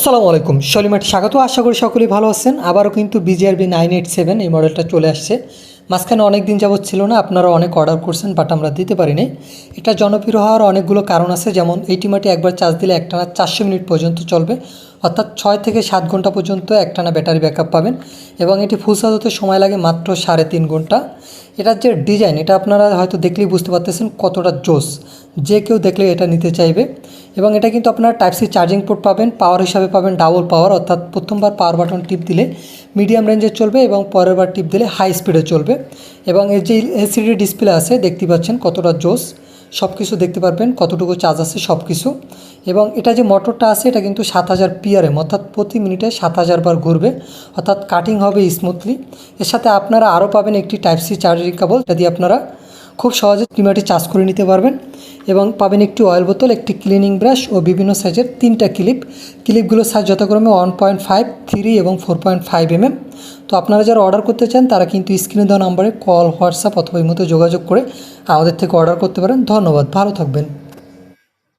আসসালামু আলাইকুম শলিমাটি স্বাগত। আশা করি সকলেই ভালো আছেন। আবারও কিন্তু BGRB 987 এই মডেলটা চলে আসছে। মাঝখানে অনেক দিন যাবত ছিল না, আপনারা অনেক অর্ডার করছেন বাট আমরা দিতে পারিনি। এটা জনপ্রিয় হওয়ার অনেকগুলো কারণ আছে, যেমন এই টিমাটি একবার চার্জ দিলে একটানা 400 মিনিট পর্যন্ত চলবে, অর্থাৎ 6 থেকে 7 ঘন্টা পর্যন্ত একটানা ব্যাটারি ব্যাকআপ পাবেন এবং এটি ফুল চার্জ হতে সময় লাগে মাত্র 3.5 ঘন্টা। এটার যে ডিজাইন, এটা আপনারা হয়তো দেখলেই বুঝতে পারতেছেন কতটা জোস, যে কেউ দেখলে এটা নিতে চাইবে। এবং এটা কিন্তু আপনারা টাইপ সি চার্জিং পোর্ট পাবেন, পাওয়ার হিসাবে পাবেন ডাবল পাওয়ার, অর্থাৎ প্রথমবার পাওয়ার বাটন টিপ দিলে মিডিয়াম রেঞ্জে চলবে এবং পরের বার টিপ দিলে হাই স্পিডে চলবে। এবং এর যে এলসিডি ডিসপ্লে আছে দেখতে পাচ্ছেন কতটা জোস, সব কিছু দেখতে পারবেন কতটুকু চার্জ আছে সব কিছু। এবং এটা যে মোটরটা আছে এটা কিন্তু 7000 PRM, অর্থাৎ প্রতি মিনিটে 7000 বার ঘুরবে, অর্থাৎ কাটিং হবে স্মুথলি। এর সাথে আপনারা আরও পাবেন একটি টাইপ সি চার্জিং কেবল, যা দিয়ে আপনারা খুব সহজে টিমাটি চার্জ করে নিতে পারবেন। এবং পাবেন একটি অয়েল বোতল, একটি ক্লিনিং ব্রাশ ও বিভিন্ন সাইজের 3টা ক্লিপগুলোর সাইজ যথাক্রমে 1.5, 3 এবং 4.5 mm। তো আপনারা যারা অর্ডার করতে চান তারা কিন্তু স্ক্রিনে দেওয়া নম্বরে কল, হোয়াটসঅ্যাপ অথবা এই মতো যোগাযোগ করে আমাদের থেকে অর্ডার করতে পারেন। ধন্যবাদ, ভালো থাকবেন।